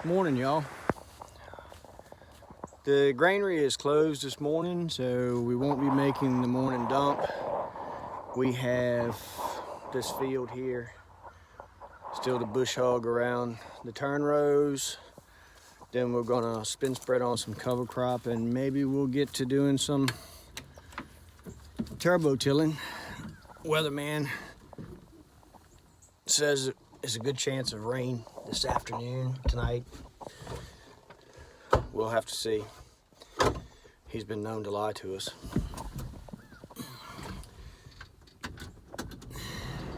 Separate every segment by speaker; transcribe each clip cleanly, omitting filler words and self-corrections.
Speaker 1: Morning, y'all. The granary is closed this morning, so we won't be making the morning dump. We have this field here still to bush hog around the turn rows. Then we're gonna spin spread on some cover crop, and maybe we'll get to doing some turbo tilling. Weatherman says it's a good chance of rain this afternoon, tonight. We'll have to see. He's been known to lie to us.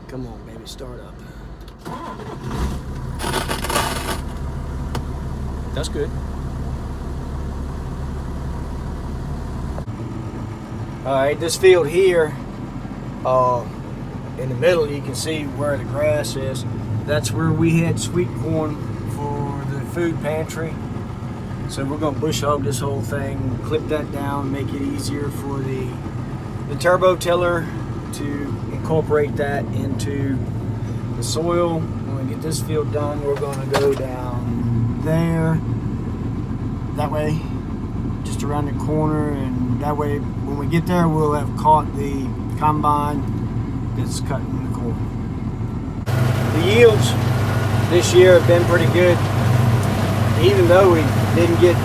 Speaker 1: Come on, baby, start up. That's good. All right, this field here, in the middle, you can see where the grass is. That's where we had sweet corn for the food pantry. So we're gonna bush hog this whole thing, clip that down, make it easier for the turbo tiller to incorporate that into the soil. When we get this field done, we're gonna go down there, that way, just around the corner, and that way when we get there, we'll have caught the combine that's cutting the corn. The yields this year have been pretty good, even though we didn't get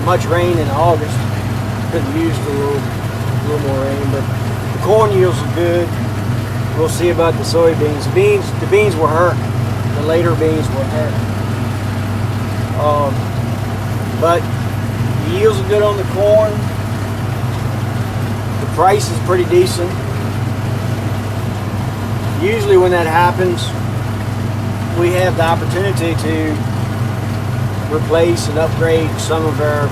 Speaker 1: much rain in August. Could have used a little more rain, but the corn yields are good. We'll see about the soybeans. The beans were hurt. The later beans were hurt. But the yields are good on the corn. The price is pretty decent. Usually when that happens, we have the opportunity to replace and upgrade some of our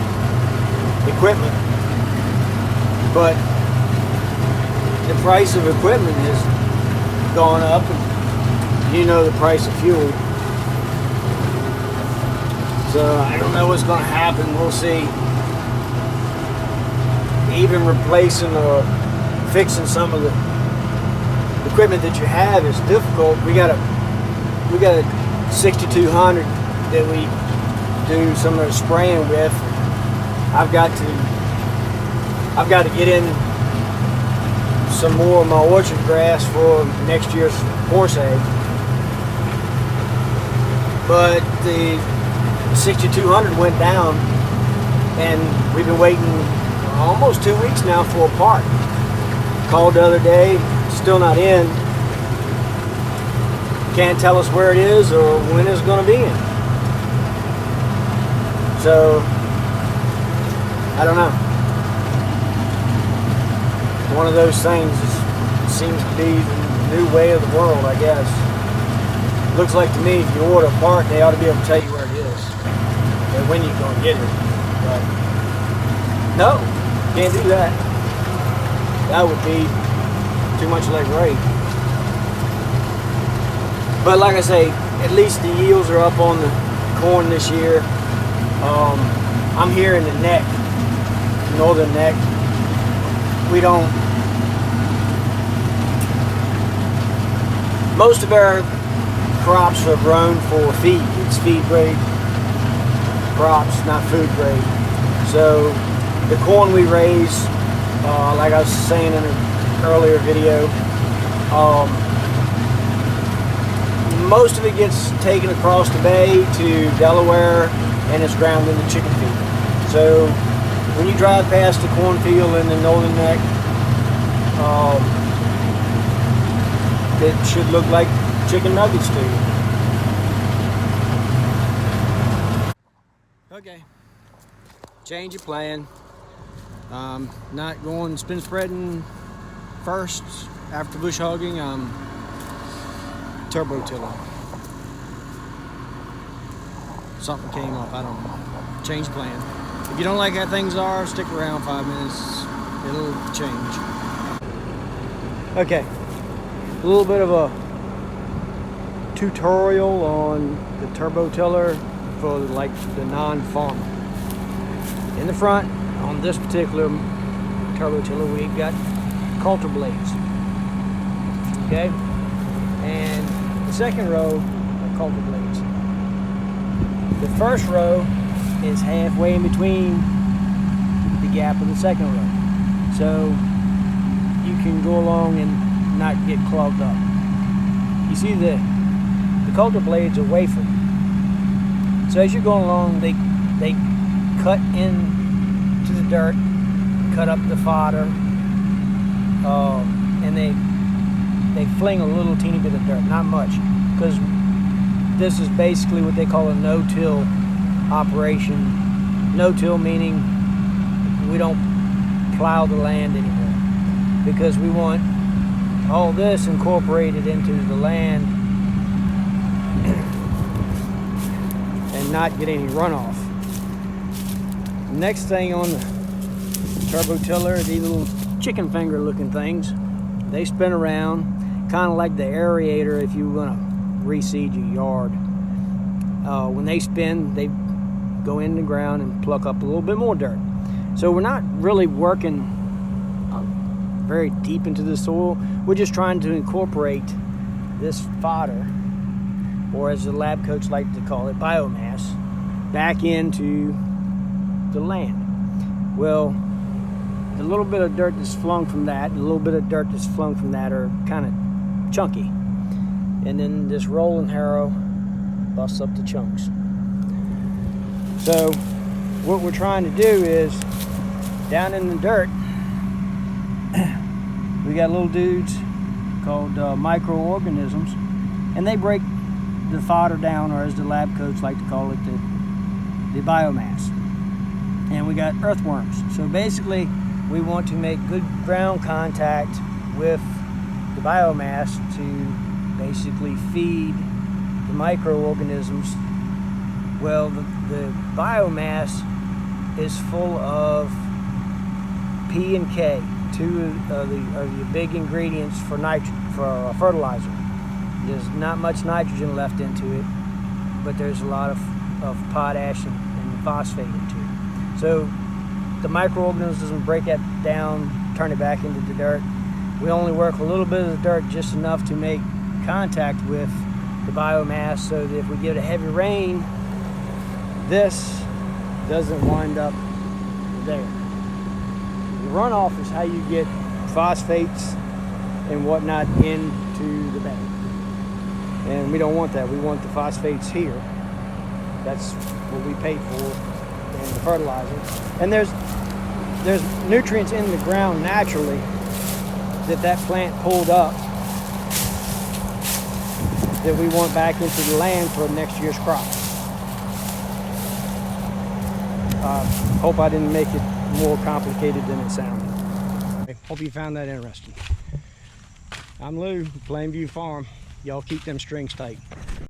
Speaker 1: equipment, but the price of equipment has gone up, and you know the price of fuel. So I don't know what's going to happen. We'll see. Even replacing or fixing some of the equipment that you have is difficult. We got a 6200 that we do some of the spraying with. I've got to get in some more of my orchard grass for next year's horse hay. But the 6200 went down, and we've been waiting almost 2 weeks now for a part. Called the other day, still not in. Can't tell us where it is or when it's going to be in. So, I don't know. One of those things seems to be the new way of the world, I guess. Looks like to me, if you order a part, they ought to be able to tell you where it is and when you're going to get it. But no, can't do that. That would be too much like rape. But like I say, at least the yields are up on the corn this year. I'm here in the neck, northern neck. Most of our crops are grown for feed. It's feed grade crops, not food grade. So the corn we raise, like I was saying in an earlier video, most of it gets taken across the bay to Delaware, and it's ground into chicken feed. So when you drive past the cornfield in the northern neck, it should look like chicken nuggets to you. Okay, change of plan. Not going spin spreading first after bush hogging. Turbo tilling. Something came up, I don't know. Change plan. If you don't like how things are, stick around 5 minutes. It'll change. Okay, a little bit of a tutorial on the turbo tiller for like the non-farmer. In the front, on this particular turbo tiller, we've got coulter blades. Okay, and the second row are coulter blades. The first row is halfway in between the gap of the second row. So you can go along and not get clogged up. You see the coulter blades are wafer. So as you're going along, they cut into the dirt, cut up the fodder, and they fling a little teeny bit of dirt, not much, because this is basically what they call a no-till operation. No-till meaning we don't plow the land anymore, because we want all this incorporated into the land and not get any runoff. Next thing on the turbo tiller, these little chicken finger looking things. They spin around, kind of like the aerator if you want to reseed your yard. When they spin, they go in the ground and pluck up a little bit more dirt. So we're not really working very deep into the soil. We're just trying to incorporate this fodder, or as the lab coats like to call it, biomass, back into the land. Well, the little bit of dirt that's flung from that, and a little bit of dirt that's flung from that are kind of chunky. And then this rolling harrow busts up the chunks. So what we're trying to do is, down in the dirt, we got little dudes called microorganisms, and they break the fodder down, or as the lab coats like to call it, the biomass. And we got earthworms. So basically, we want to make good ground contact with the biomass to basically feed the microorganisms. Well, the biomass is full of P and K, two are the big ingredients for fertilizer. There's not much nitrogen left into it, but there's a lot of potash and phosphate into it. So the microorganisms break that down, turn it back into the dirt. We only work a little bit of the dirt, just enough to make contact with the biomass, so that if we get a heavy rain, this doesn't wind up there. The runoff is how you get phosphates and whatnot into the bed. And we don't want that. We want the phosphates here. That's what we pay for in the fertilizer. And there's nutrients in the ground naturally that plant pulled up that we want back into the land for next year's crop. Hope I didn't make it more complicated than it sounded. Hope you found that interesting. I'm Lou, Plainview Farm. Y'all keep them strings tight.